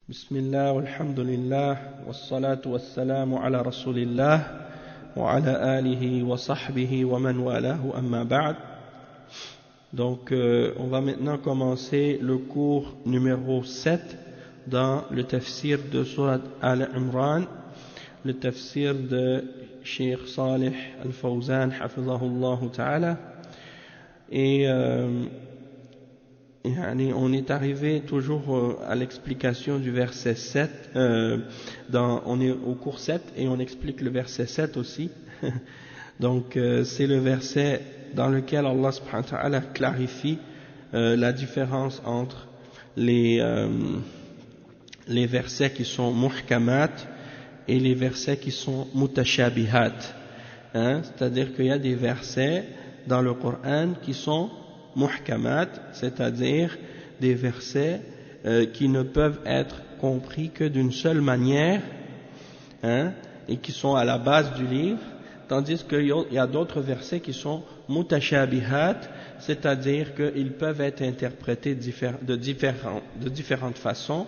Bismillah, walhamdulillah, wassalatu wassalamu ala rasulillah, wa ala alihi wa sahbihi wa man walahu amma ba'd. Donc, on va maintenant commencer le cours numéro 7 dans le tafsir de Surat Al-Imran, le tafsir de Cheikh Salih Al-Fawzan, hafizahullah ta'ala. Et on est arrivé toujours à l'explication du verset 7, on est au cours 7 et on explique le verset 7 aussi. Donc c'est le verset dans lequel Allah subhanahu wa ta'ala clarifie la différence entre les versets qui sont muhkamat et les versets qui sont mutashabihat. C'est-à-dire qu'il y a des versets dans le Coran qui sont muhkamat, c'est-à-dire des versets qui ne peuvent être compris que d'une seule manière, et qui sont à la base du livre, tandis qu'il y a d'autres versets qui sont mutashabihat, c'est-à-dire qu'ils peuvent être interprétés de différentes façons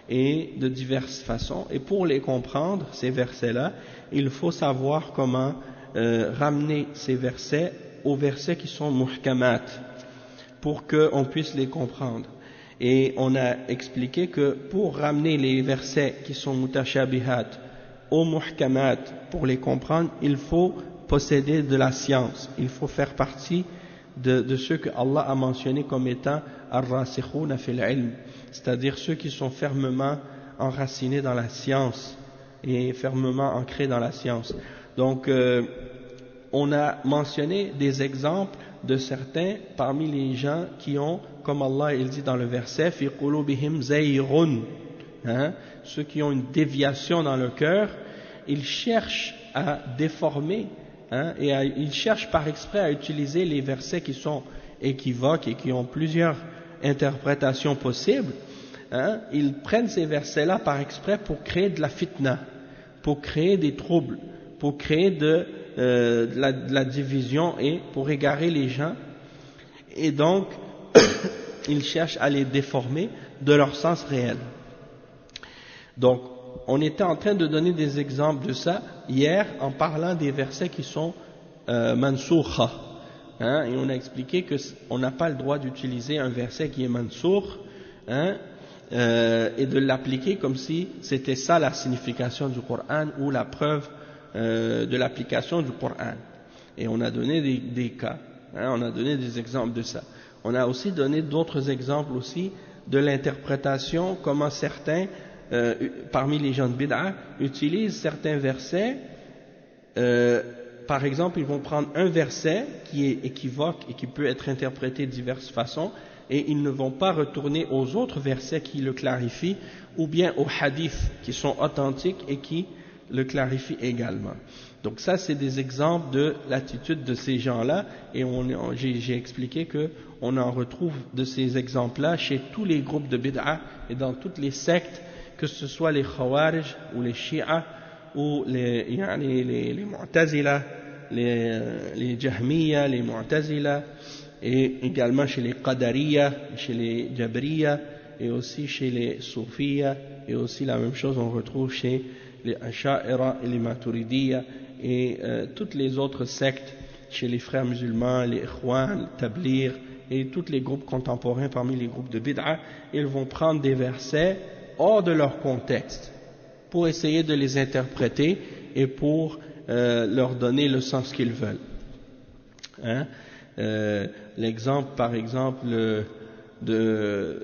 et de diverses façons, et pour les comprendre, ces versets-là, il faut savoir comment ramener ces versets aux versets qui sont muhkamat, pour qu'on puisse les comprendre. Et on a expliqué que pour ramener les versets qui sont mutashabihat aux muhkamat, pour les comprendre, il faut posséder de la science, il faut faire partie de ceux que Allah a mentionnés comme étant ar-rasikhuna fil ilm, c'est-à-dire ceux qui sont fermement enracinés dans la science et fermement ancrés dans la science. Donc on a mentionné des exemples de certains parmi les gens qui ont, comme Allah il dit dans le verset, fi qulubihim zayrun, ceux qui ont une déviation dans le cœur, ils cherchent à déformer, ils cherchent par exprès à utiliser les versets qui sont équivoques et qui ont plusieurs interprétations possibles. Ils prennent ces versets-là par exprès pour créer de la fitna, pour créer des troubles, pour créer de la division et pour égarer les gens, et donc ils cherchent à les déformer de leur sens réel. Donc on était en train de donner des exemples de ça hier en parlant des versets qui sont mansoukha, et on a expliqué que on n'a pas le droit d'utiliser un verset qui est mansoukh, et de l'appliquer comme si c'était ça la signification du Coran ou la preuve de l'application du Coran. Et on a donné des cas, on a donné des exemples de ça. On a aussi donné d'autres exemples aussi de l'interprétation, comment certains parmi les gens de bid'a utilisent certains versets. Par exemple, ils vont prendre un verset qui est équivoque et qui peut être interprété de diverses façons, et ils ne vont pas retourner aux autres versets qui le clarifient, ou bien aux hadiths qui sont authentiques et qui le clarifie également. Donc ça, c'est des exemples de l'attitude de ces gens-là, et j'ai expliqué que on en retrouve de ces exemples-là chez tous les groupes de bid'a et dans toutes les sectes, que ce soit les khawarij ou les shi'a ou les mu'tazila, les jahmiya, les mu'tazila, et également chez les qadariya, chez les jabriya, et aussi chez les soufiyya, et aussi la même chose on retrouve chez les Asha'ira et les Maturidiyya, et toutes les autres sectes chez les frères musulmans, les Ikhwan, les Tablir, et tous les groupes contemporains parmi les groupes de bid'a. Ils vont prendre des versets hors de leur contexte pour essayer de les interpréter et pour leur donner le sens qu'ils veulent. L'exemple par exemple de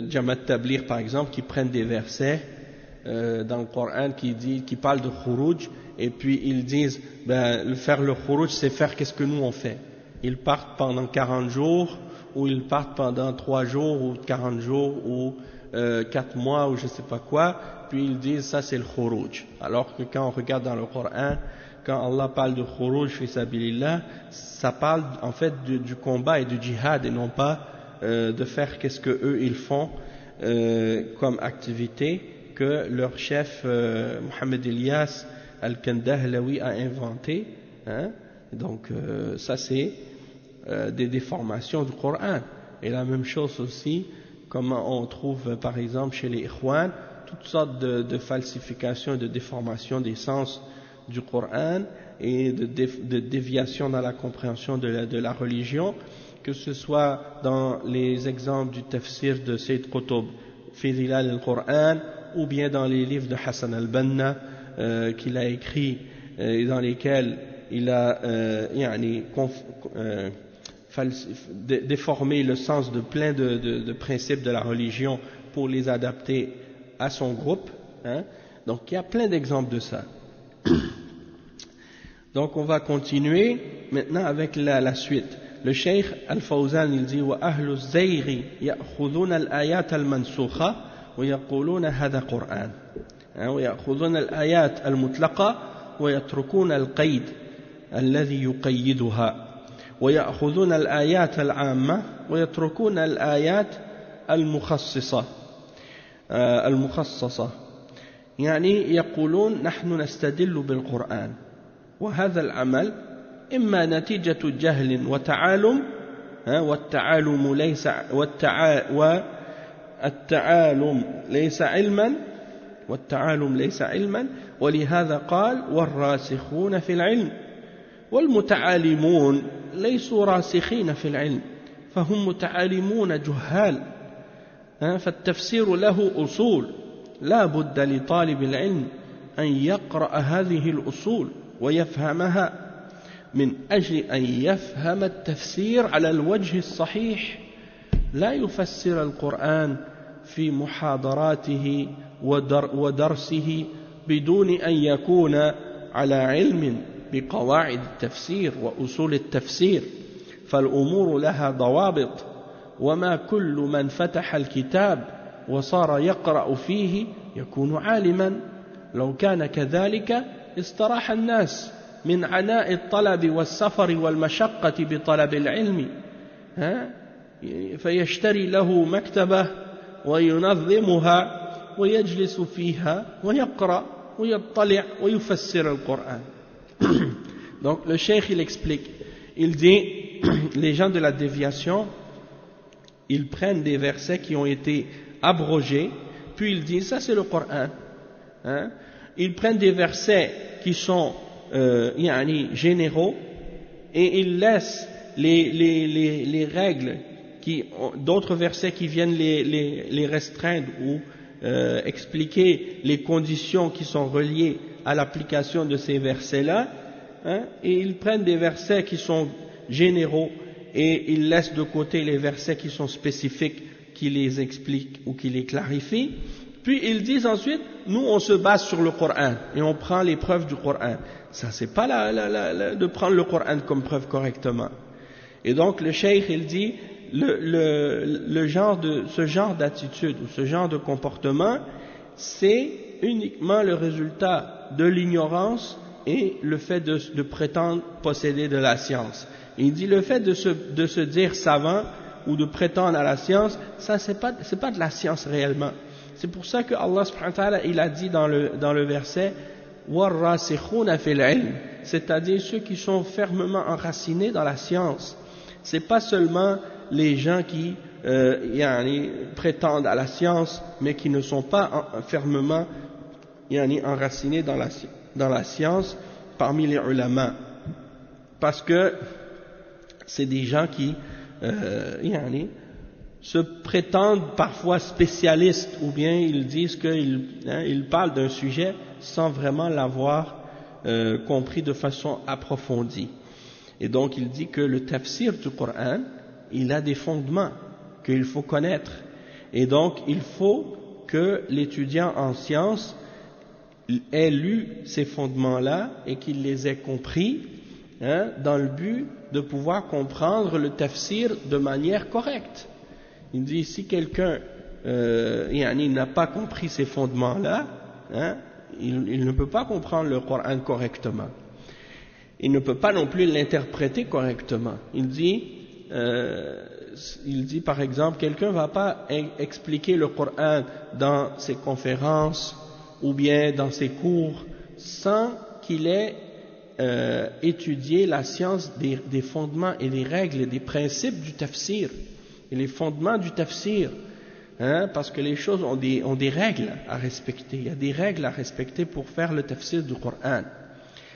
Jamaat Tablir par exemple, qui prennent des versets dans le Coran qui parle de khuruj, et puis ils disent faire le khuruj c'est faire qu'est-ce que nous on fait. Ils partent pendant 40 jours, ou ils partent pendant 3 jours ou 40 jours ou 4 mois ou je sais pas quoi, puis ils disent ça c'est le khuruj, alors que quand on regarde dans le Coran, quand Allah parle de khuruj fi sabilillah, ça parle en fait du combat et du djihad, et non pas de faire qu'est-ce que eux ils font comme activité que leur chef Mohamed Elias Al-Kandahlawi a inventé. Donc ça c'est des déformations du Coran. Et la même chose aussi comme on trouve par exemple chez les Ikhwan, toutes sortes de falsifications et de déformations des sens du Coran et de déviations dans la compréhension de la religion, que ce soit dans les exemples du tafsir de Sayyid Qutb, Fi Dhilal al-Qur'an, ou bien dans les livres de Hassan al-Banna qu'il a écrits et dans lesquels il a déformé le sens de plein de principes de la religion pour les adapter à son groupe, hein. Donc il y a plein d'exemples de ça. Donc on va continuer maintenant avec la suite. Le Cheikh Al-Fawzan il dit wa ahlu az-zayg ya'khudhuna al-ayat al-mansukha wa yaquluna hadha Qur'an, wa ya'khudhuna al-ayat al-mutlaqa wa yatrukuna al-qayd alladhi yuqayyiduha wa ya'khudhuna al-ayat al-'amma wa yatrukuna al-ayat al-mukhassisa المخصصة يعني يقولون نحن نستدل بالقرآن وهذا العمل إما نتيجة جهل وتعالم والتعالم ليس علما ولهذا قال والراسخون في العلم والمتعالمون ليسوا راسخين في العلم فهم متعالمون جهال فالتفسير له أصول لا بد لطالب العلم أن يقرأ هذه الأصول ويفهمها من أجل أن يفهم التفسير على الوجه الصحيح لا يفسر القرآن في محاضراته ودرسه بدون أن يكون على علم بقواعد التفسير وأصول التفسير فالأمور لها ضوابط وما كل من فتح الكتاب وصار يقرأ فيه يكون عالما لو كان كذلك استراح الناس من عناء الطلب والسفر والمشقة بطلب العلم فيشتري له مكتبة وينظمها ويجلس فيها ويقرأ ويطلع ويفسر القرآن. Donc le cheikh il explique, il dit les gens de la déviation ils prennent des versets qui ont été abrogés, puis ils disent ça c'est le Coran. Ils prennent des versets qui sont généraux et ils laissent les règles, d'autres versets qui viennent les restreindre ou expliquer les conditions qui sont reliées à l'application de ces versets-là, et ils prennent des versets qui sont généraux et ils laissent de côté les versets qui sont spécifiques, qui les expliquent ou qui les clarifient. Puis ils disent ensuite, nous on se base sur le Coran et on prend les preuves du Coran. Ça c'est pas de prendre le Coran comme preuve correctement. Et donc le cheikh il dit, ce genre d'attitude ou ce genre de comportement, c'est uniquement le résultat de l'ignorance et le fait de prétendre posséder de la science. Il dit le fait de se dire savant ou de prétendre à la science, ça c'est pas de la science réellement. C'est pour ça que Allah subhanahu wa ta'ala il a dit dans le verset warrasikhuna fil ilm, c'est-à-dire ceux qui sont fermement enracinés dans la science. C'est pas seulement les gens qui prétendent à la science mais qui ne sont pas fermement enracinés dans la science parmi les ulama, parce que c'est des gens qui se prétendent parfois spécialistes, ou bien ils disent qu'ils parlent d'un sujet sans vraiment l'avoir compris de façon approfondie. Et donc il dit que le tafsir du Coran, il a des fondements qu'il faut connaître, et donc il faut que l'étudiant en sciences ait lu ces fondements-là et qu'il les ait compris, dans le but de pouvoir comprendre le tafsir de manière correcte. Il dit, si quelqu'un n'a pas compris ces fondements-là, il ne peut pas comprendre le Coran correctement. Il ne peut pas non plus l'interpréter correctement. Il dit par exemple, quelqu'un ne va pas expliquer le Coran dans ses conférences ou bien dans ses cours sans qu'il ait étudié la science des fondements et des règles et des principes du tafsir et les fondements du tafsir. parce que les choses ont des règles à respecter. Il y a des règles à respecter pour faire le tafsir du Coran.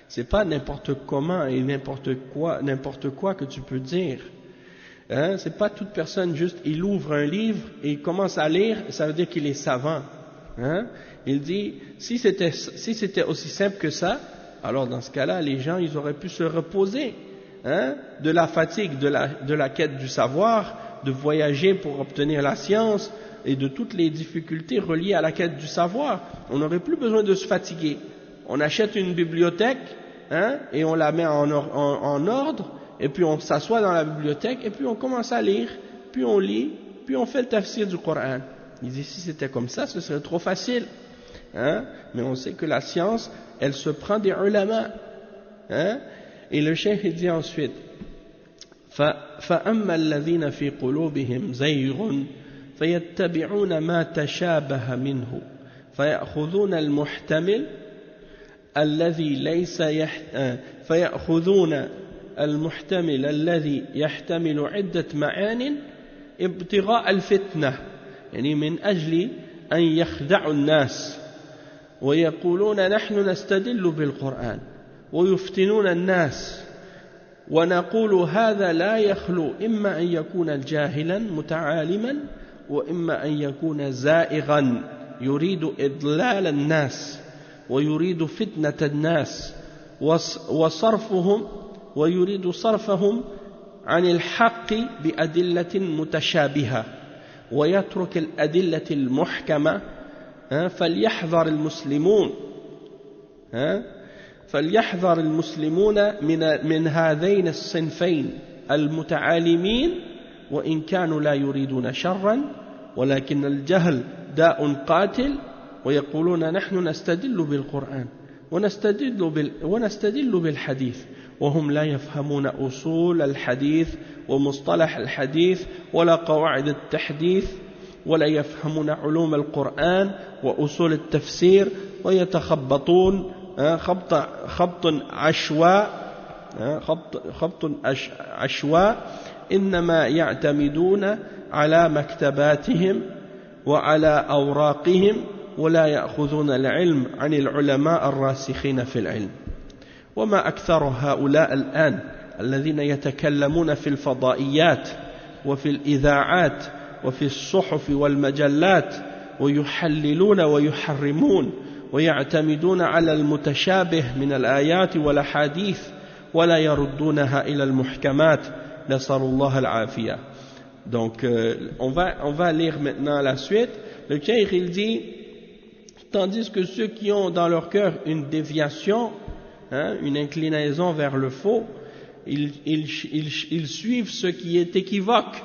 C'est pas n'importe comment et n'importe quoi que tu peux dire. C'est pas toute personne juste, il ouvre un livre et il commence à lire, ça veut dire qu'il est savant. Il dit, si c'était aussi simple que ça, alors dans ce cas-là, les gens, ils auraient pu se reposer de la fatigue, de la quête du savoir, de voyager pour obtenir la science et de toutes les difficultés reliées à la quête du savoir. On n'aurait plus besoin de se fatiguer. On achète une bibliothèque et on la met en ordre, et puis on s'assoit dans la bibliothèque et puis on commence à lire, puis on lit, puis on fait le tafsir du Coran. Il dit, si c'était comme ça, ce serait trop facile. Mais on sait que la science, elle se prend des ulama. Et le cheikh il dit ensuite, فَأَمَّا الَّذِينَ فِي قُلُوبِهِمْ زَيْغٌ فَيَتَّبِعُونَ مَا تَشَابَهَ مِنْهُ فَيَأْخُذُونَ المحتمل الذي يحتمل عدة معان ابتغاء الفتنة يعني من أجل أن يخدعوا الناس ويقولون نحن نستدل بالقرآن ويفتنون الناس ونقول هذا لا يخلو إما أن يكون جاهلا متعالما وإما أن يكون زائغا يريد إضلال الناس ويريد فتنة الناس ويريد صرفهم عن الحق بأدلة متشابهة ويترك الأدلة المحكمة فليحذر المسلمون من هذين الصنفين المتعالمين وإن كانوا لا يريدون شرا ولكن الجهل داء قاتل ويقولون نحن نستدل بالقرآن ونستدل بالحديث وهم لا يفهمون أصول الحديث ومصطلح الحديث ولا قواعد التحديث ولا يفهمون علوم القرآن وأصول التفسير ويتخبطون خبط عشواء إنما يعتمدون على مكتباتهم وعلى أوراقهم ولا يأخذون العلم عن العلماء الراسخين في العلم وما أكثر هؤلاء الآن الذين يتكلمون في الفضائيات وفي الإذاعات وفي الصحف والمجلات ويحللون ويحرمون ويعتمدون على المتشابه من الآيات والأحاديث ولا يردونها إلى المحكمات نسأل الله العافية. Donc on va lire maintenant la suite. Le cheikh il dit, tandis que ceux qui ont dans leur cœur une déviation, une inclinaison vers le faux, ils suivent ce qui est équivoque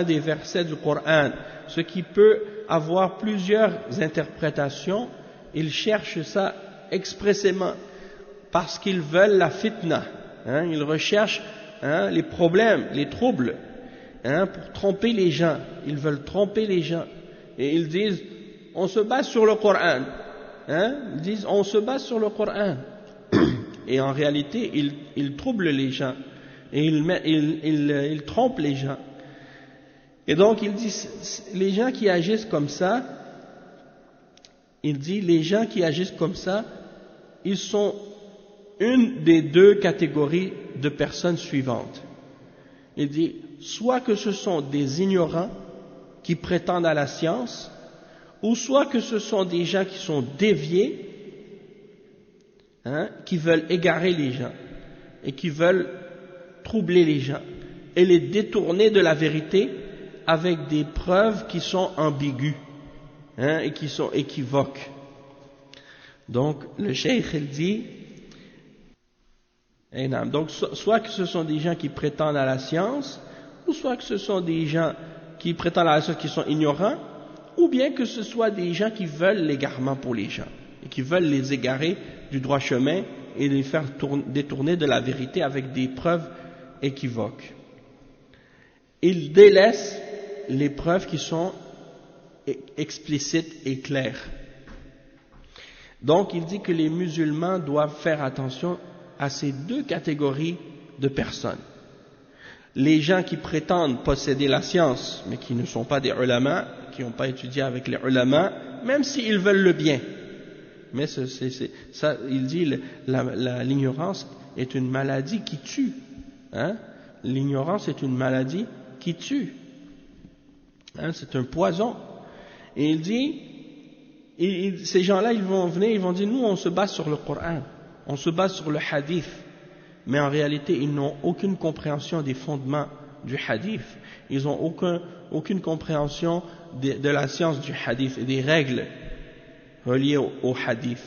des versets du Coran, ce qui peut avoir plusieurs interprétations. Ils cherchent ça expressément parce qu'ils veulent la fitna, ils recherchent les problèmes, les troubles, pour tromper les gens. Ils veulent tromper les gens et ils disent on se base sur le Coran, ils disent on se base sur le Coran et en réalité ils troublent les gens et ils trompent les gens. Et donc il dit les gens qui agissent comme ça, il dit les gens qui agissent comme ça, ils sont une des deux catégories de personnes suivantes. Il dit soit que ce sont des ignorants qui prétendent à la science, ou soit que ce sont des gens qui sont déviés, qui veulent égarer les gens et qui veulent troubler les gens et les détourner de la vérité avec des preuves qui sont ambiguës et qui sont équivoques. Donc le cheikh il dit, donc soit que ce sont des gens qui prétendent à la science, ou soit que ce sont des gens qui prétendent à la science qui sont ignorants, ou bien que ce soit des gens qui veulent l'égarement pour les gens et qui veulent les égarer du droit chemin et les faire détourner de la vérité avec des preuves équivoques. Ils délaissent les preuves qui sont explicites et claires. Donc il dit que les musulmans doivent faire attention à ces deux catégories de personnes. Les gens qui prétendent posséder la science, mais qui ne sont pas des ulama, qui n'ont pas étudié avec les ulama, même s'ils veulent le bien. Mais ça, il dit, l'ignorance est une maladie qui tue. Hein? L'ignorance est une maladie qui tue. Hein? C'est un poison. Et il dit, ces gens-là, ils vont venir, ils vont dire, nous, on se base sur le Coran, on se base sur le hadith. Mais en réalité, ils n'ont aucune compréhension des fondements du hadith. Ils n'ont aucune compréhension de la science du hadith et des règles reliées au hadith.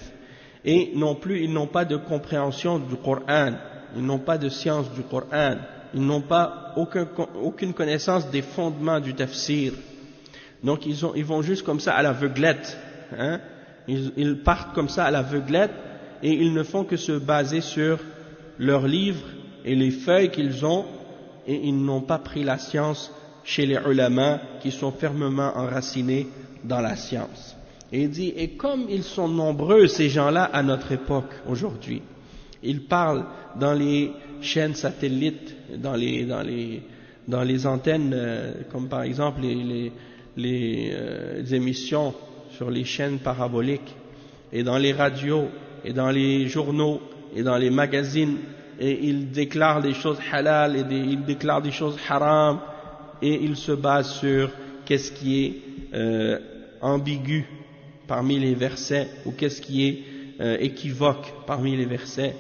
Et non plus, ils n'ont pas de compréhension du Coran, ils n'ont pas de science du Coran, ils n'ont pas aucune connaissance des fondements du tafsir. Donc ils vont juste comme ça à l'aveuglette. Hein? Ils partent comme ça à l'aveuglette et ils ne font que se baser sur leurs livres et les feuilles qu'ils ont, et ils n'ont pas pris la science chez les ulama qui sont fermement enracinés dans la science. Et il dit, et comme ils sont nombreux ces gens-là à notre époque aujourd'hui, ils parlent dans les chaînes satellites, dans les antennes, comme par exemple les émissions sur les chaînes paraboliques, et dans les radios, et dans les journaux, et dans les magazines, et ils déclarent des choses halal, et ils déclarent des choses haram, et ils se basent sur qu'est-ce qui est ambigu parmi les versets, ou qu'est-ce qui est équivoque parmi les versets,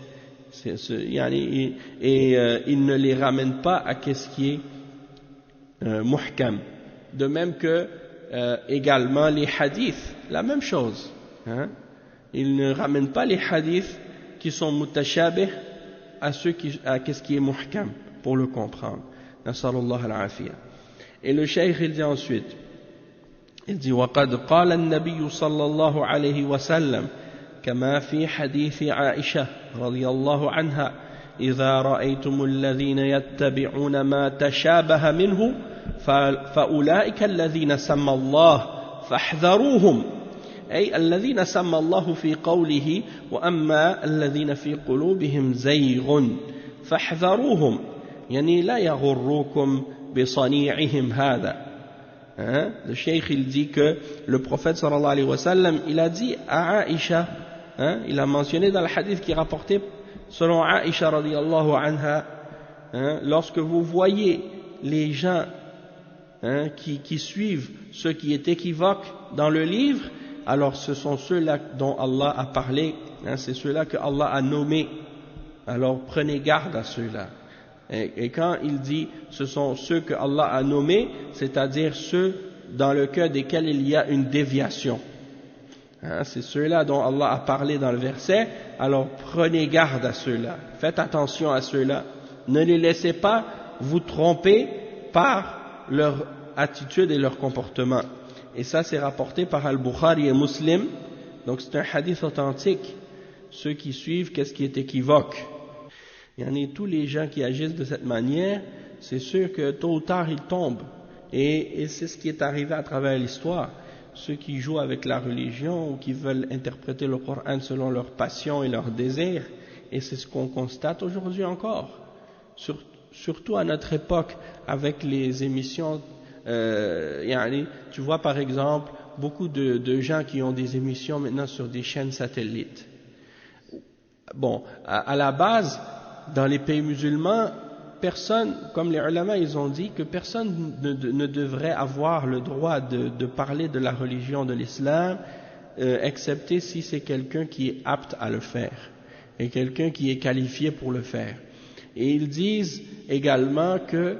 et ils ne les ramènent pas à qu'est-ce qui est muhkam. De même que également les hadiths, la même chose. Hein? Ils ne ramènent pas les hadiths qui sont mutashabih à qu'est-ce qui est muhkam pour le comprendre. Nasallallahu al-afiyah. Et le cheikh il dit ensuite, il dit وقد قال النبي صلى الله عليه وسلم كما في حديث عائشة رضي الله عنها إذا رأيتم الذين يتبعون ما تشابه منه فأولئك الذين سمى الله فاحذروهم أي الذين سمى الله في قوله وأما الذين في قلوبهم زيغ فاحذروهم يعني لا يغركم بصنيعهم هذا. Hein? Le cheikh il dit que le prophète sallallahu alayhi wa sallam il a dit à Aïcha, hein? Il a mentionné dans le hadith qui est rapporté selon Aïcha radiyallahu anha, hein? Lorsque vous voyez les gens hein, qui suivent ce qui est équivoque dans le livre, alors ce sont ceux-là dont Allah a parlé, hein? C'est ceux-là que Allah a nommés, alors prenez garde à ceux-là. Et quand il dit ce sont ceux que Allah a nommés, c'est-à-dire ceux dans le cœur desquels il y a une déviation. Hein, c'est ceux-là dont Allah a parlé dans le verset, alors prenez garde à ceux-là, faites attention à ceux-là, ne les laissez pas vous tromper par leur attitude et leur comportement. Et ça c'est rapporté par Al-Bukhari et Muslim, donc c'est un hadith authentique. Ceux qui suivent, qu'est-ce qui est équivoque? Il y en a tous les gens qui agissent de cette manière, c'est sûr que tôt ou tard ils tombent. Et c'est ce qui est arrivé à travers l'histoire. Ceux qui jouent avec la religion ou qui veulent interpréter le Coran selon leur passion et leur désir, et c'est ce qu'on constate aujourd'hui encore. Surtout à notre époque, avec les émissions, tu vois par exemple beaucoup de gens qui ont des émissions maintenant sur des chaînes satellites. Bon, à la base, dans les pays musulmans, personne, comme les ulama, ils ont dit que personne ne devrait avoir le droit de parler de la religion de l'islam, excepté si c'est quelqu'un qui est apte à le faire, et quelqu'un qui est qualifié pour le faire. Et ils disent également que,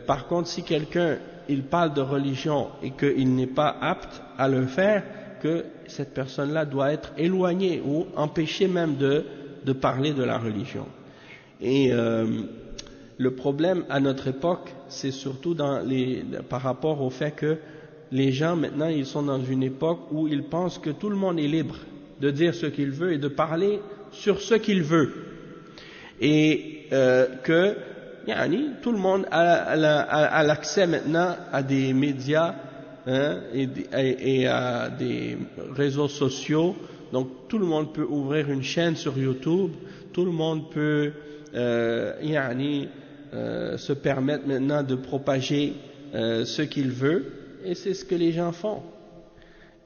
par contre, si quelqu'un, il parle de religion et qu'il n'est pas apte à le faire, que cette personne-là doit être éloignée ou empêchée même de parler de la religion. Et le problème à notre époque, c'est surtout par rapport au fait que les gens maintenant, ils sont dans une époque où ils pensent que tout le monde est libre de dire ce qu'il veut et de parler sur ce qu'il veut. Et que tout le monde a l'accès maintenant à des médias hein, et à des réseaux sociaux. Donc tout le monde peut ouvrir une chaîne sur YouTube, tout le monde peut se permettre maintenant de propager ce qu'il veut, et c'est ce que les gens font.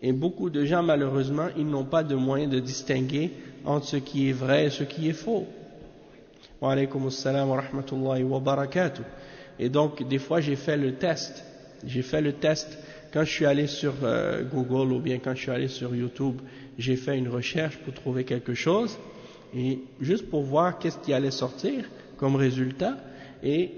Et beaucoup de gens, malheureusement, ils n'ont pas de moyen de distinguer entre ce qui est vrai et ce qui est faux. Wa alaykum assalam wa rahmatullahi wa barakatuh. Et donc, des fois, j'ai fait le test. Quand je suis allé sur Google ou bien quand je suis allé sur YouTube, j'ai fait une recherche pour trouver quelque chose, et juste pour voir qu'est-ce qui allait sortir comme résultat. Et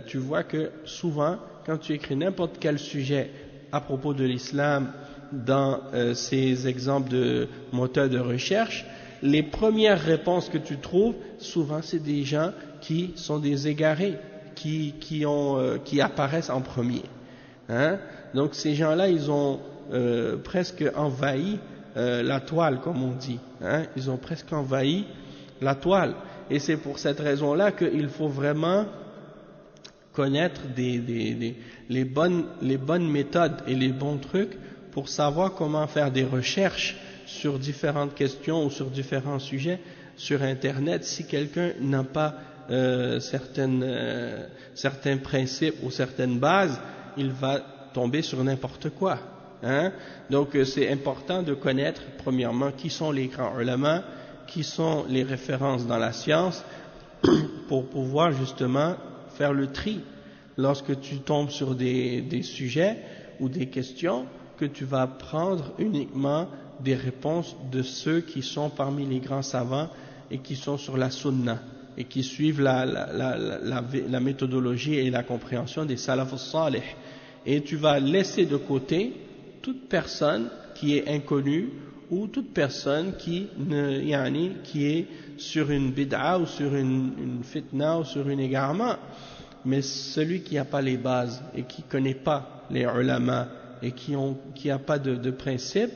tu vois que souvent, quand tu écris n'importe quel sujet à propos de l'islam dans ces exemples de moteurs de recherche, les premières réponses que tu trouves, souvent c'est des gens qui sont des égarés, qui apparaissent en premier. Hein? Donc ces gens-là, ils ont presque envahi la toile, comme on dit. Hein? Ils ont presque envahi la toile. Et c'est pour cette raison-là qu'il faut vraiment connaître les bonnes méthodes et les bons trucs pour savoir comment faire des recherches sur différentes questions ou sur différents sujets sur Internet. Si quelqu'un n'a pas certains principes ou certaines bases, il va tomber sur n'importe quoi. Hein? Donc c'est important de connaître premièrement qui sont les grands ulama, qui sont les références dans la science, pour pouvoir justement faire le tri lorsque tu tombes sur des sujets ou des questions, que tu vas prendre uniquement des réponses de ceux qui sont parmi les grands savants et qui sont sur la sunna et qui suivent la méthodologie et la compréhension des salaf salih. Et tu vas laisser de côté toute personne qui est inconnue ou toute personne qui est sur une bid'a ou sur une fitna ou sur un égarement. Mais celui qui n'a pas les bases et qui ne connaît pas les ulama et qui n'a pas de principe,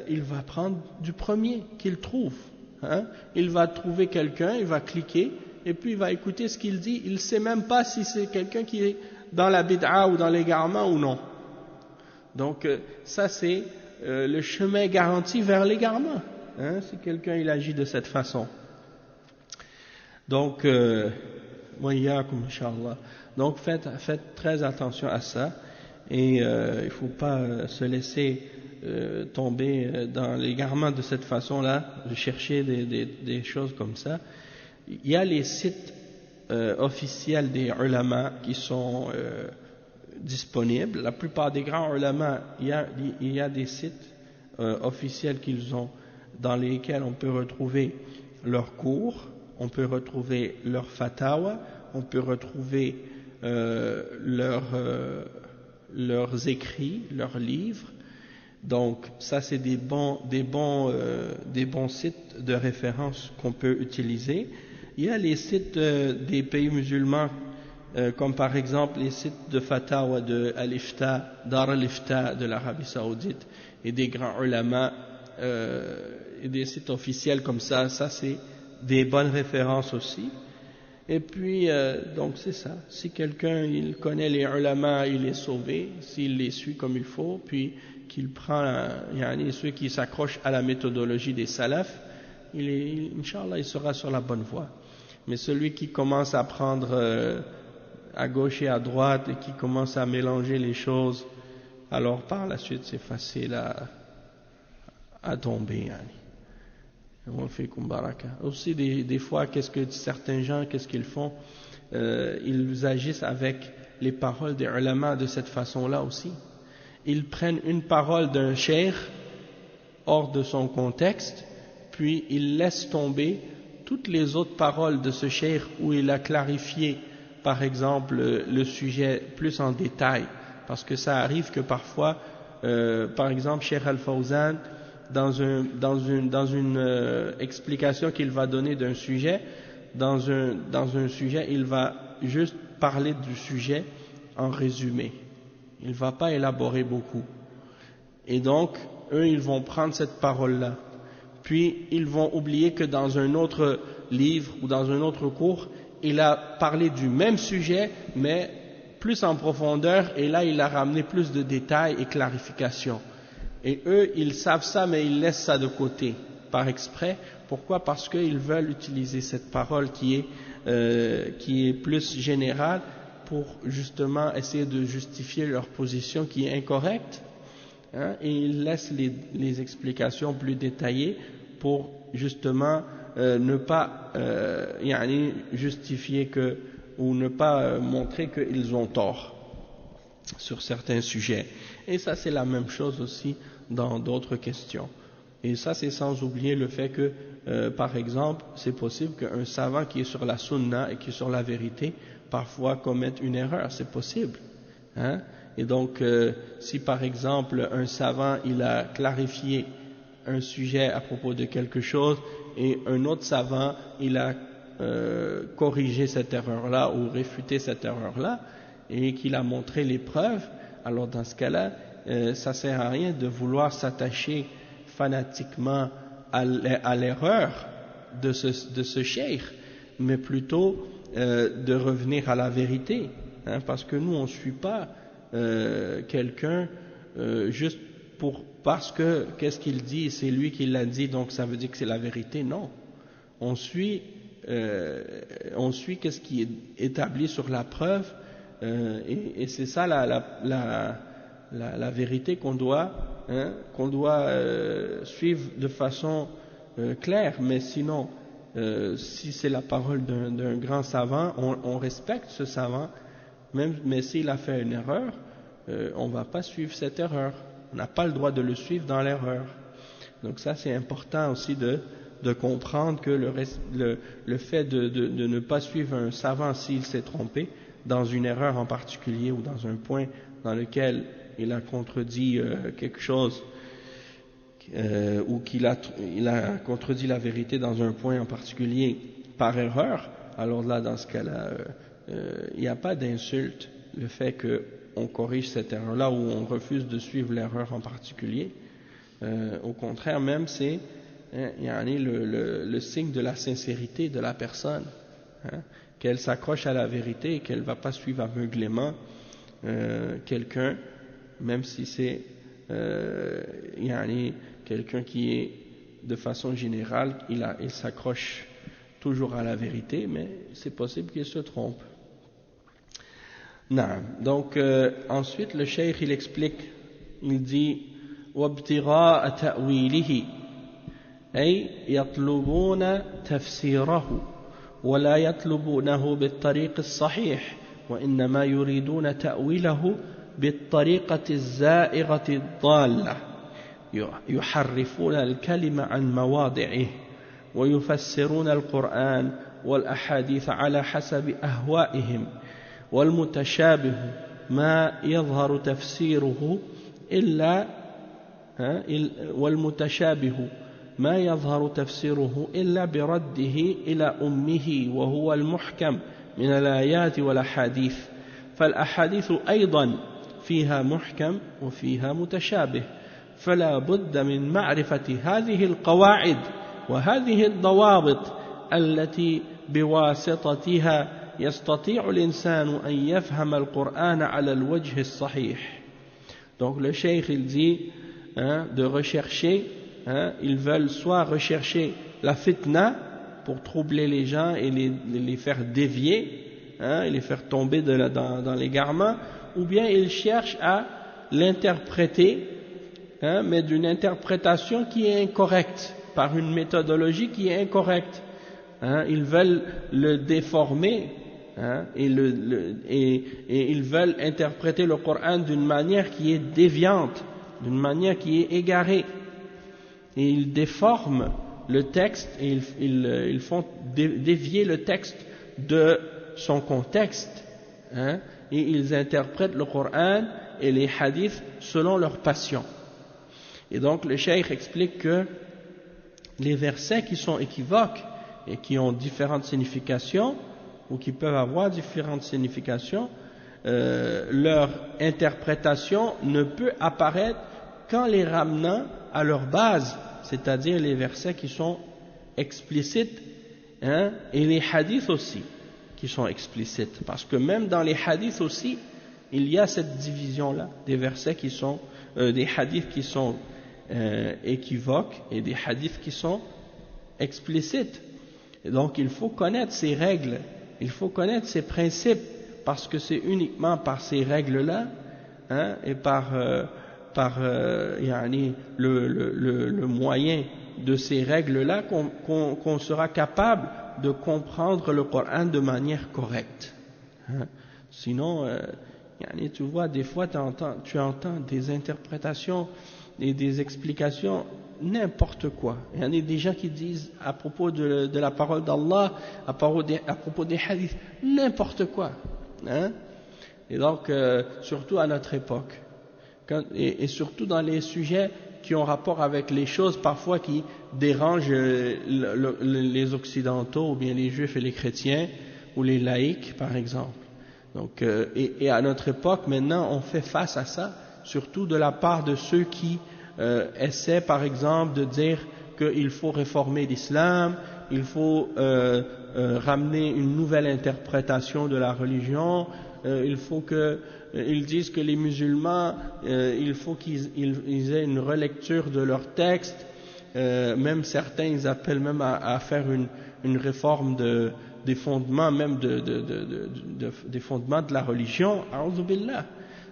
il va prendre du premier qu'il trouve. Hein? Il va trouver quelqu'un, il va cliquer et puis il va écouter ce qu'il dit. Il ne sait même pas si c'est quelqu'un qui est dans la bid'a ou dans l'égarement ou non. Donc ça c'est le chemin garanti vers l'égarement, hein, si quelqu'un il agit de cette façon. Donc Inch'Allah. Donc faites très attention à ça, et il ne faut pas se laisser tomber dans l'égarement de cette façon-là, de chercher des choses comme ça. Il y a les sites officiels des ulama qui sont disponibles. La plupart des grands ulama, il y a des sites officiels qu'ils ont, dans lesquels on peut retrouver leurs cours, on peut retrouver leurs fatawa, on peut retrouver leurs écrits, leurs livres. Donc ça c'est des bons sites de référence qu'on peut utiliser. Il y a les sites des pays musulmans, comme par exemple les sites de fatawa de Al-Ifta, Dar al-Ifta de l'Arabie Saoudite, et des grands ulama, et des sites officiels comme ça c'est des bonnes références aussi. Et puis donc c'est ça, si quelqu'un il connaît les ulama, il est sauvé s'il les suit comme il faut, puis qu'il prend ceux qui s'accrochent à la méthodologie des salafs, Inch'Allah il sera sur la bonne voie. Mais celui qui commence à prendre à gauche et à droite et qui commence à mélanger les choses, alors par la suite c'est facile à tomber. Aussi des fois, certains gens, qu'est-ce qu'ils font? Ils agissent avec les paroles des ulama de cette façon-là aussi. Ils prennent une parole d'un cheikh hors de son contexte, puis ils laissent tomber toutes les autres paroles de ce cheikh où il a clarifié, par exemple, le sujet plus en détail. Parce que ça arrive que parfois, par exemple, Cheikh Al-Fawzan, dans une explication qu'il va donner d'un sujet, dans un sujet, il va juste parler du sujet en résumé. Il ne va pas élaborer beaucoup. Et donc, eux, ils vont prendre cette parole-là. Puis, ils vont oublier que dans un autre livre ou dans un autre cours, il a parlé du même sujet, mais plus en profondeur, et là, il a ramené plus de détails et clarifications. Et eux, ils savent ça, mais ils laissent ça de côté, par exprès. Pourquoi? Parce qu'ils veulent utiliser cette parole qui est plus générale pour justement essayer de justifier leur position qui est incorrecte, et ils laissent les explications plus détaillées pour justement ne pas justifier ou ne pas montrer qu'ils ont tort sur certains sujets. Et ça c'est la même chose aussi dans d'autres questions. Et ça c'est sans oublier le fait que par exemple c'est possible qu'un savant qui est sur la sunna et qui est sur la vérité parfois commette une erreur, c'est possible, et donc si par exemple un savant il a clarifié un sujet à propos de quelque chose et un autre savant il a corrigé cette erreur-là ou réfuté cette erreur-là et qu'il a montré les preuves, alors dans ce cas-là ça sert à rien de vouloir s'attacher fanatiquement à l'erreur de ce cheikh, mais plutôt de revenir à la vérité, parce que nous on ne suit pas quelqu'un juste parce que qu'est-ce qu'il dit, c'est lui qui l'a dit donc ça veut dire que c'est la vérité. Non, on suit qu'est-ce qui est établi sur la preuve, et c'est ça la vérité qu'on doit suivre de façon claire. Mais sinon si c'est la parole d'un grand savant, on respecte ce savant, mais s'il a fait une erreur, on ne va pas suivre cette erreur, on n'a pas le droit de le suivre dans l'erreur. Donc ça c'est important aussi de comprendre que le fait de ne pas suivre un savant s'il s'est trompé dans une erreur en particulier ou dans un point dans lequel il a contredit quelque chose, ou qu'il a contredit la vérité dans un point en particulier par erreur, alors là dans ce cas-là il n'y a pas d'insulte le fait qu'on corrige cette erreur-là ou on refuse de suivre l'erreur en particulier. Au contraire même c'est le signe de la sincérité de la personne, qu'elle s'accroche à la vérité et qu'elle ne va pas suivre aveuglément quelqu'un, même si c'est quelqu'un qui est de façon générale il s'accroche toujours à la vérité, mais c'est possible qu'il se trompe. Non. Donc ensuite le cheikh il explique, il dit وابتغاء تأويله أي يطلبون تفسيره ولا يطلبونه بالطريق الصحيح وإنما يريدون تأويله بالطريقة الزائغة الضالة يحرفون الكلمة عن مواضعه ويفسرون القرآن والأحاديث على حسب أهوائهم والمتشابه ما يظهر تفسيره إلا برده إلى أمه وهو المحكم من الآيات والأحاديث فالأحاديث أيضا فيها محكم وفيها متشابه فلا بد من معرفة هذه القواعد وهذه الضوابط التي بواسطتها يستطيع الإنسان أن يفهم القرآن على الوجه الصحيح. Donc le cheikh il dit de rechercher, ils veulent soit rechercher la fitna pour troubler les gens et les faire dévier, et les faire tomber dans l'égarement, ou bien ils cherchent à l'interpréter, mais d'une interprétation qui est incorrecte, par une méthodologie qui est incorrecte. Ils veulent le déformer, et ils veulent interpréter le Coran d'une manière qui est déviante, d'une manière qui est égarée. Et ils déforment le texte et ils font dévier le texte de son contexte, et ils interprètent le Coran et les hadiths selon leur passion. Et donc le cheikh explique que les versets qui sont équivoques et qui ont différentes significations ou qui peuvent avoir différentes significations, leur interprétation ne peut apparaître qu'en les ramenant à leur base, c'est-à-dire les versets qui sont explicites, et les hadiths aussi qui sont explicites, parce que même dans les hadiths aussi il y a cette division-là, des versets qui sont des hadiths qui sont équivoques et des hadiths qui sont explicites. Et donc il faut connaître ces règles, il faut connaître ces principes parce que c'est uniquement par ces règles-là, hein, et par yani, le moyen de ces règles-là qu'on sera capable de comprendre le Coran de manière correcte. Hein. Sinon, yani, tu vois, des fois tu entends des interprétations et des explications n'importe quoi. Il y en a des gens qui disent à propos de la parole d'Allah, à propos des hadiths, n'importe quoi. Hein? Et donc, surtout à notre époque, et surtout dans les sujets qui ont rapport avec les choses parfois qui dérangent les occidentaux, ou bien les juifs et les chrétiens, ou les laïcs par exemple. Donc, et à notre époque maintenant on fait face à ça, surtout de la part de ceux qui essaient par exemple de dire qu'il faut réformer l'islam, il faut ramener une nouvelle interprétation de la religion, il faut ils disent que les musulmans, il faut qu'ils aient une relecture de leurs textes, même certains ils appellent même à faire une réforme des fondements même des fondements de la religion. A'udhu billah.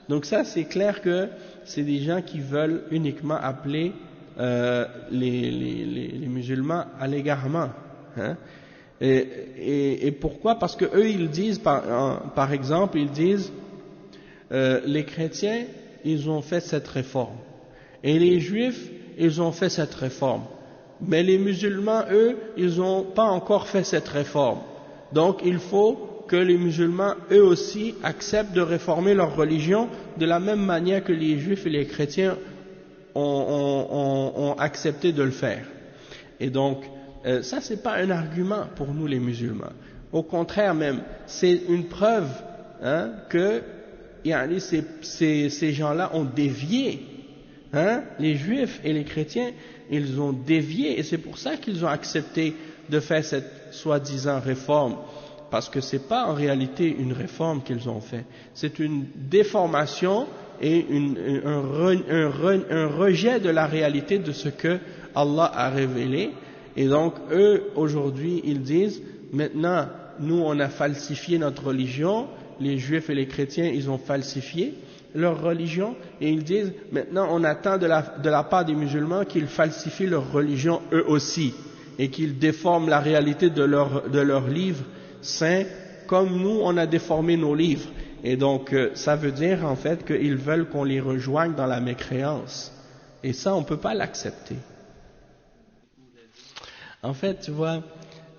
Donc ça c'est clair que c'est des gens qui veulent uniquement appeler les musulmans à l'égarement. Hein? Et pourquoi? Parce que eux ils disent par exemple ils disent les chrétiens ils ont fait cette réforme et les juifs ils ont fait cette réforme, mais les musulmans eux ils n'ont pas encore fait cette réforme. Donc il faut que les musulmans eux aussi acceptent de réformer leur religion de la même manière que les juifs et les chrétiens ont accepté de le faire. Et donc ça c'est pas un argument pour nous les musulmans, au contraire même c'est une preuve, hein, que ces gens-là ont dévié, hein, les juifs et les chrétiens ils ont dévié, et c'est pour ça qu'ils ont accepté de faire cette soi-disant réforme, parce que c'est pas en réalité une réforme qu'ils ont fait, c'est une déformation et un rejet de la réalité de ce que Allah a révélé. Et donc eux aujourd'hui ils disent maintenant nous on a falsifié notre religion, les juifs et les chrétiens ils ont falsifié leur religion, et ils disent maintenant on attend de la part des musulmans qu'ils falsifient leur religion eux aussi et qu'ils déforment la réalité de leurs livres saints comme nous on a déformé nos livres. Et donc ça veut dire en fait qu'ils veulent qu'on les rejoigne dans la mécréance, et ça on ne peut pas l'accepter. En fait, tu vois,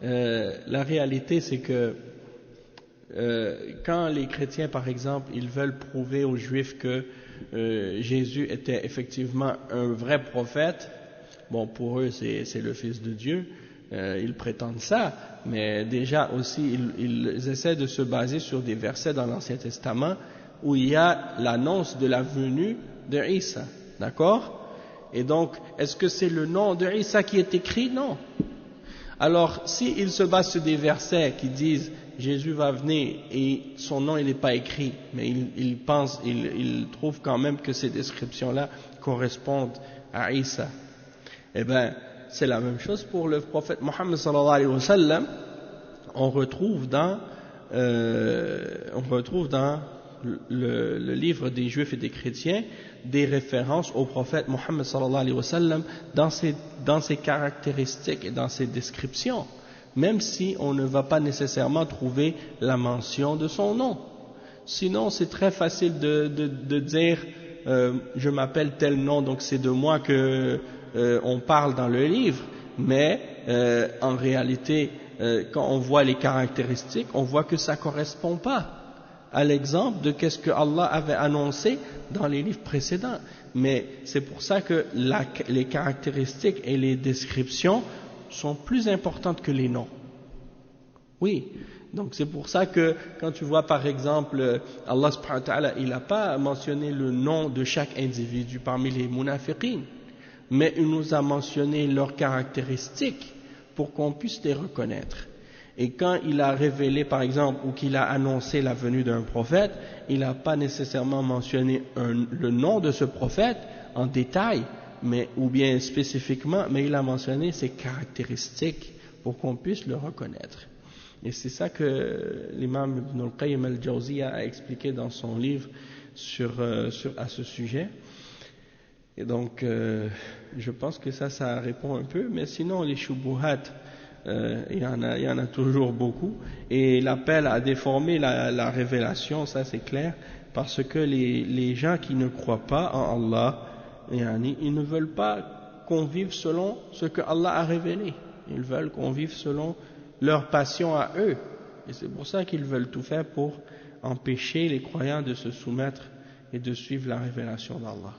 la réalité c'est que quand les chrétiens par exemple ils veulent prouver aux juifs que Jésus était effectivement un vrai prophète, bon pour eux c'est le fils de Dieu, ils prétendent ça, mais déjà aussi ils essaient de se baser sur des versets dans l'Ancien Testament où il y a l'annonce de la venue de Isa, d'accord? Et donc est-ce que c'est le nom de Isa qui est écrit? Non. Alors s'ils se basent sur des versets qui disent Jésus va venir et son nom il n'est pas écrit, mais ils trouvent quand même que ces descriptions-là correspondent à Isa, eh bien c'est la même chose pour le prophète Mohammed sallallahu alayhi wa sallam. On retrouve dans le livre des juifs et des chrétiens des références au prophète Mohammed sallallahu alayhi wa sallam dans ses caractéristiques et dans ses descriptions, même si on ne va pas nécessairement trouver la mention de son nom. Sinon c'est très facile de dire je m'appelle tel nom, donc c'est de moi que on parle dans le livre, mais en réalité quand on voit les caractéristiques on voit que ça ne correspond pas à l'exemple de qu'est-ce que Allah avait annoncé dans les livres précédents. Mais c'est pour ça que les caractéristiques et les descriptions sont plus importantes que les noms. Oui, donc c'est pour ça que quand tu vois par exemple Allah subhanahu wa ta'ala, il n'a pas mentionné le nom de chaque individu parmi les munafiqin, mais il nous a mentionné leurs caractéristiques pour qu'on puisse les reconnaître. Et quand il a révélé par exemple ou qu'il a annoncé la venue d'un prophète, il n'a pas nécessairement mentionné le nom de ce prophète en détail, ou bien spécifiquement, mais il a mentionné ses caractéristiques pour qu'on puisse le reconnaître. Et c'est ça que l'imam Ibn al-Qayyim al-Jawziyya a expliqué dans son livre à ce sujet. Et donc, je pense que ça répond un peu. Mais sinon, les shubuhat, il y en a toujours beaucoup. Et l'appel à déformer la révélation, ça c'est clair, parce que les gens qui ne croient pas en Allah, ils ne veulent pas qu'on vive selon ce que Allah a révélé. Ils veulent qu'on vive selon leur passion à eux. Et c'est pour ça qu'ils veulent tout faire pour empêcher les croyants de se soumettre et de suivre la révélation d'Allah.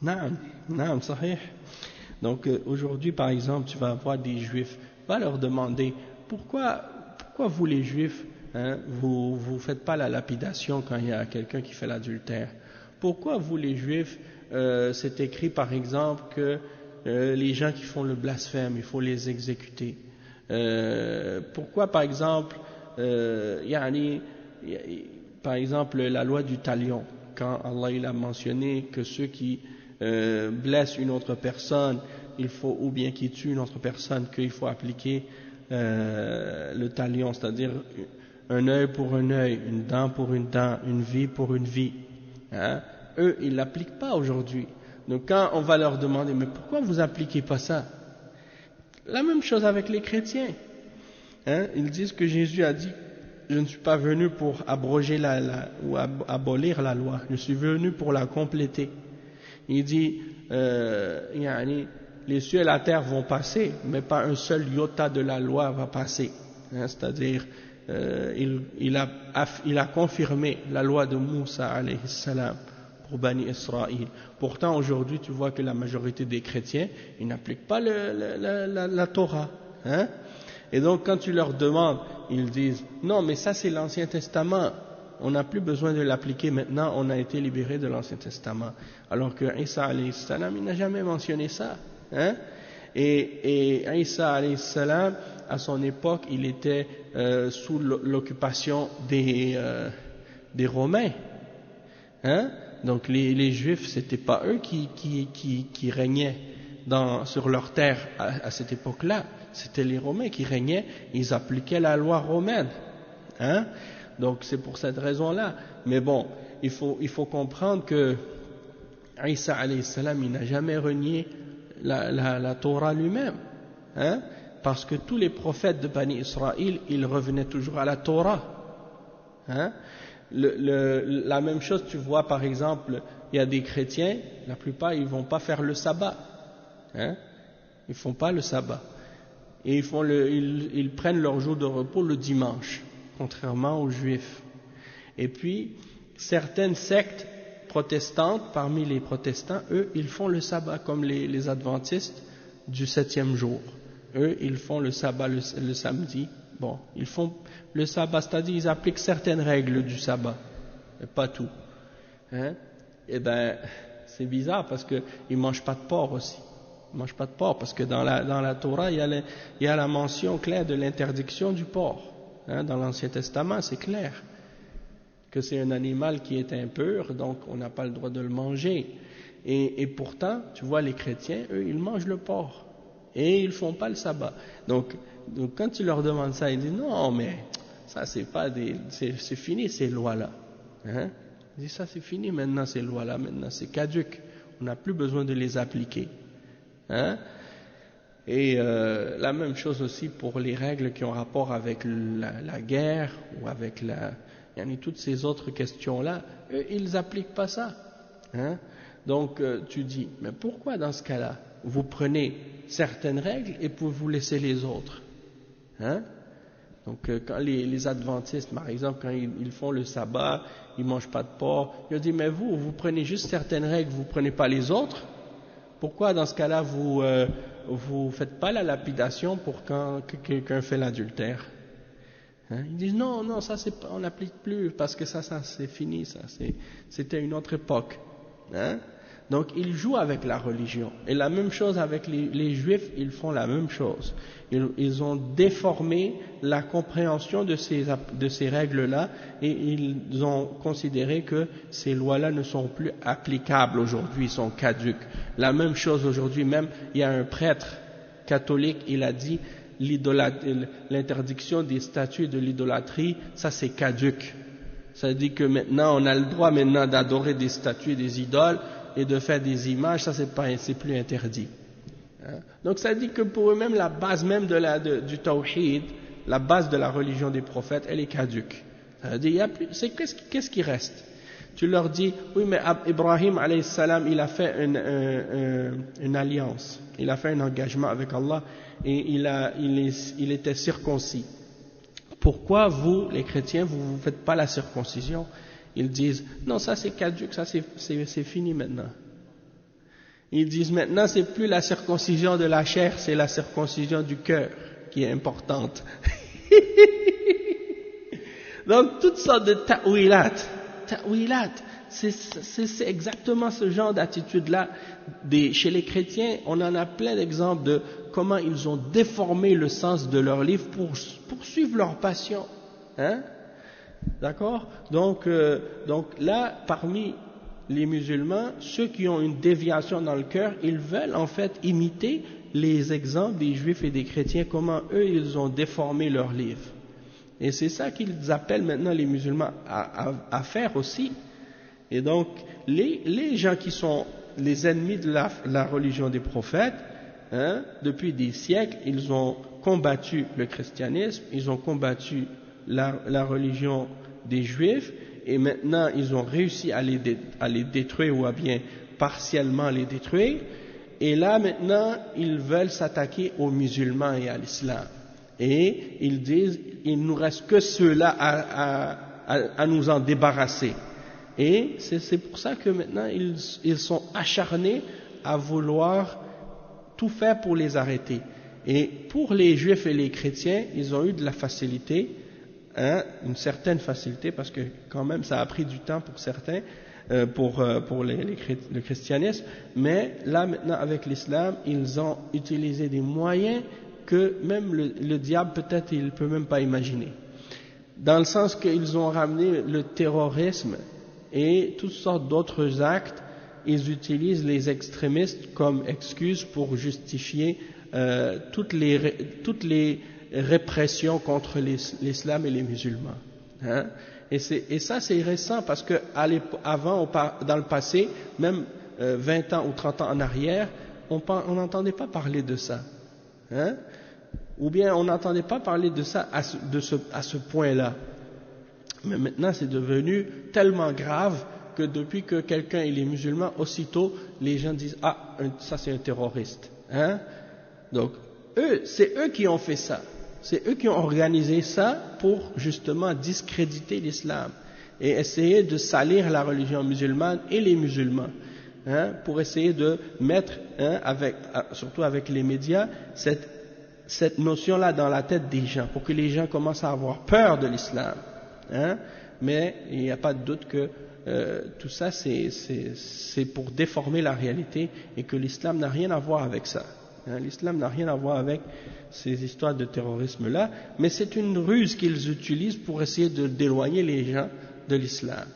Naam, sahih. Donc aujourd'hui, par exemple, tu vas voir des juifs, va leur demander pourquoi vous les juifs, vous faites pas la lapidation quand il y a quelqu'un qui fait l'adultère? Pourquoi vous les juifs, c'est écrit par exemple que les gens qui font le blasphème, il faut les exécuter? Pourquoi par exemple, par exemple la loi du talion, quand Allah il a mentionné que ceux qui blessent une autre personne, ou bien qui tuent une autre personne, qu'il faut appliquer le talion, c'est-à-dire un œil pour un œil, une dent pour une dent, une vie pour une vie. Eux, ils ne l'appliquent pas aujourd'hui. Donc quand on va leur demander, mais pourquoi vous n'appliquez pas ça? La même chose avec les chrétiens. Ils disent que Jésus a dit, je ne suis pas venu pour abroger ou abolir la loi, je suis venu pour la compléter. Il dit, les cieux et la terre vont passer, mais pas un seul iota de la loi va passer. C'est-à-dire, il a confirmé la loi de Moussa alayhi salam pour Bani Israël. Pourtant aujourd'hui tu vois que la majorité des chrétiens ils n'appliquent pas la Torah, et donc quand tu leur demandes, ils disent non mais ça c'est l'Ancien Testament, on n'a plus besoin de l'appliquer maintenant, on a été libéré de l'Ancien Testament, alors que Isa alayhi salam il n'a jamais mentionné ça, et Isa alayhi salam à son époque il était sous l'occupation des Romains, donc les Juifs, c'était pas eux qui régnaient sur leur terre à cette époque-là, c'était les Romains qui régnaient, ils appliquaient la loi romaine, donc c'est pour cette raison-là. Mais bon, il faut comprendre que Isa alayhi salam, il n'a jamais renié la Torah lui-même, parce que tous les prophètes de Bani Israël, ils revenaient toujours à la Torah, la même chose, tu vois par exemple, il y a des chrétiens, la plupart ils vont pas faire le sabbat, ils font pas le sabbat, et ils prennent leur jour de repos le dimanche, contrairement aux juifs. Et puis certaines sectes protestantes, parmi les protestants, eux ils font le sabbat comme les adventistes du 7e jour, eux ils font le sabbat le samedi. Bon, ils font le sabbat, c'est-à-dire ils appliquent certaines règles du sabbat, mais pas tout. Et ben, c'est bizarre parce que ils mangent pas de porc aussi. Ils mangent pas de porc parce que dans la Torah il y a la mention claire de l'interdiction du porc. Dans l'Ancien Testament, c'est clair que c'est un animal qui est impur, donc on n'a pas le droit de le manger. Et pourtant, tu vois, les chrétiens, eux, ils mangent le porc et ils font pas le sabbat. Donc quand tu leur demandes ça, ils disent non mais ça c'est fini ces lois-là. Ils disent ça c'est fini maintenant ces lois-là, maintenant c'est caduc, on n'a plus besoin de les appliquer. Et la même chose aussi pour les règles qui ont rapport avec la guerre ou avec toutes ces autres questions-là, eux ils n'appliquent pas ça. Donc tu dis, mais pourquoi dans ce cas-là vous prenez certaines règles et vous laissez les autres? Donc quand les adventistes par exemple, quand ils font le sabbat, ils mangent pas de porc, ils disent mais vous prenez juste certaines règles, vous prenez pas les autres? Pourquoi dans ce cas-là vous faites pas la lapidation pour quand quelqu'un fait l'adultère? Ils disent non ça on n'applique plus parce que ça c'est fini, ça c'était une autre époque. Donc ils jouent avec la religion. Et la même chose avec les juifs, ils font la même chose. Ils ont déformé la compréhension de ces règles-là et ils ont considéré que ces lois-là ne sont plus applicables aujourd'hui, sont caduques. La même chose aujourd'hui, même il y a un prêtre catholique, il a dit l'interdiction des statues et de l'idolâtrie, ça c'est caduc. Ça dit que maintenant on a le droit maintenant d'adorer des statues et des idoles et de faire des images, ça c'est plus interdit. Donc ça dit que pour eux-mêmes la base même du tawhid, la base de la religion des prophètes, elle est caduque. Ça dit qu'est-ce qui reste? Tu leur dis oui mais Ibrahim alayhi salam il a fait une alliance, il a fait un engagement avec Allah et il était circoncis. Pourquoi vous, les chrétiens, vous ne faites pas la circoncision? Ils disent, non, ça c'est caduc, ça c'est fini maintenant. Ils disent maintenant, c'est plus la circoncision de la chair, c'est la circoncision du cœur qui est importante. Donc, toutes sortes de ta'wilat, c'est exactement ce genre d'attitude-là. Chez les chrétiens, on en a plein d'exemples de comment ils ont déformé le sens de leur livre pour suivre leur passion. Hein? D'accord? Donc là, parmi les musulmans, ceux qui ont une déviation dans le cœur, ils veulent en fait imiter les exemples des juifs et des chrétiens, comment eux, ils ont déformé leur livre. Et c'est ça qu'ils appellent maintenant les musulmans à faire aussi. Et donc, les gens qui sont les ennemis de la religion des prophètes, depuis des siècles, ils ont combattu le christianisme, ils ont combattu la religion des juifs, et maintenant ils ont réussi à les détruire ou à bien partiellement les détruire. Et là maintenant, ils veulent s'attaquer aux musulmans et à l'islam. Et ils disent, il nous reste que ceux-là à nous en débarrasser. Et c'est pour ça que maintenant ils sont acharnés à vouloir tout faire pour les arrêter. Et pour les juifs et les chrétiens, ils ont eu de la facilité, une certaine facilité, parce que quand même ça a pris du temps pour certains, pour le christianisme, mais là maintenant avec l'islam, ils ont utilisé des moyens que même le diable peut-être il ne peut même pas imaginer. Dans le sens qu'ils ont ramené le terrorisme et toutes sortes d'autres actes, ils utilisent les extrémistes comme excuse pour justifier toutes les répressions contre l'islam et les musulmans. Hein? Et ça c'est récent parce que avant, dans le passé, même 20 ans ou 30 ans en arrière, on n'entendait pas parler de ça. Hein? Ou bien on n'entendait pas parler de ça à ce point-là. Mais maintenant c'est devenu tellement grave que depuis que quelqu'un est musulman, aussitôt les gens disent ah ça c'est un terroriste. Hein? Donc c'est eux qui ont fait ça, c'est eux qui ont organisé ça pour justement discréditer l'islam et essayer de salir la religion musulmane et les musulmans, pour essayer de mettre, surtout avec les médias, cette notion-là dans la tête des gens, pour que les gens commencent à avoir peur de l'islam. Mais il n'y a pas de doute que tout ça c'est pour déformer la réalité et que l'islam n'a rien à voir avec ça. L'islam n'a rien à voir avec ces histoires de terrorisme-là, mais c'est une ruse qu'ils utilisent pour essayer d'éloigner les gens de l'islam.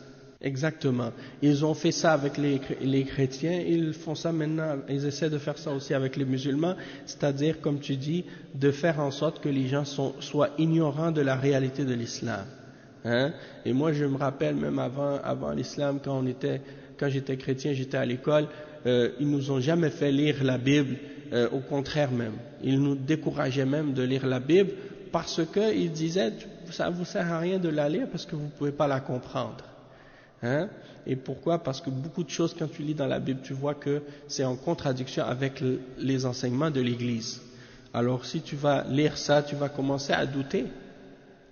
Exactement. Ils ont fait ça avec les chrétiens, ils font ça maintenant, ils essaient de faire ça aussi avec les musulmans, c'est-à-dire, comme tu dis, de faire en sorte que les gens soient ignorants de la réalité de l'islam. Et moi, je me rappelle même avant l'islam, quand j'étais chrétien, j'étais à l'école, ils nous ont jamais fait lire la Bible, au contraire même. Ils nous décourageaient même de lire la Bible parce qu'ils disaient, ça vous sert à rien de la lire parce que vous pouvez pas la comprendre. Et pourquoi? Parce que beaucoup de choses, quand tu lis dans la Bible, tu vois que c'est en contradiction avec les enseignements de l'Église. Alors si tu vas lire ça, tu vas commencer à douter.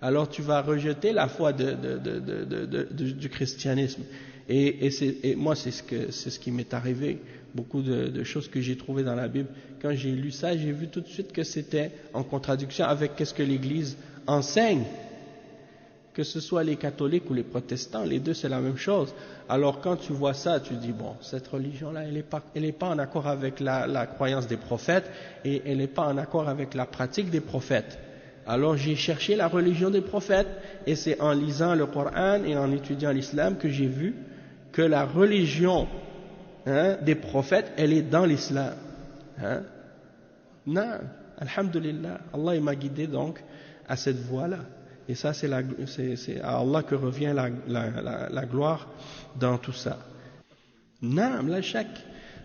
Alors tu vas rejeter la foi du christianisme. Et moi, c'est ce qui m'est arrivé. Beaucoup de choses que j'ai trouvées dans la Bible. Quand j'ai lu ça, j'ai vu tout de suite que c'était en contradiction avec ce que l'Église enseigne. Que ce soit les catholiques ou les protestants, les deux c'est la même chose. Alors quand tu vois ça, tu dis bon, cette religion-là, elle est pas en accord avec la croyance des prophètes et elle n'est pas en accord avec la pratique des prophètes. Alors j'ai cherché la religion des prophètes et c'est en lisant le Coran et en étudiant l'islam que j'ai vu que la religion des prophètes, elle est dans l'islam. Non, alhamdulillah, Allah il m'a guidé donc à cette voie-là. Et ça, c'est à Allah que revient la gloire dans tout ça. Non, la shak.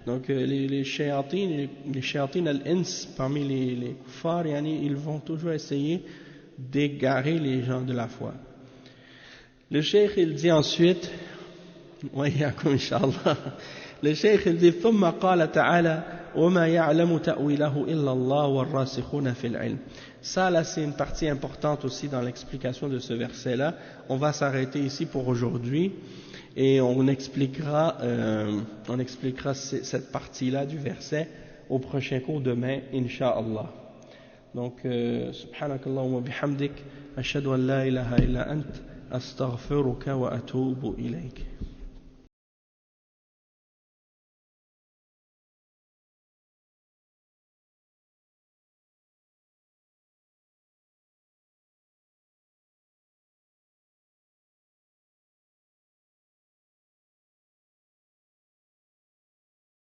Donc les shayatin al-ins, parmi les kuffars, ils vont toujours essayer d'égarer les gens de la foi. Le cheikh il dit ensuite, وإياكم إن شاء الله. Le cheikh il dit ثم قال تعالى وما يعلم تأويله إلا الله والراسخون في العلم. Ça là c'est une partie importante aussi dans l'explication de ce verset là. On va s'arrêter ici pour aujourd'hui et on expliquera cette partie là du verset au prochain cours demain incha'Allah. Donc subhanakallahumma bihamdik ashhadu an la ilaha illa ant astaghfiruka wa atubu ilayk.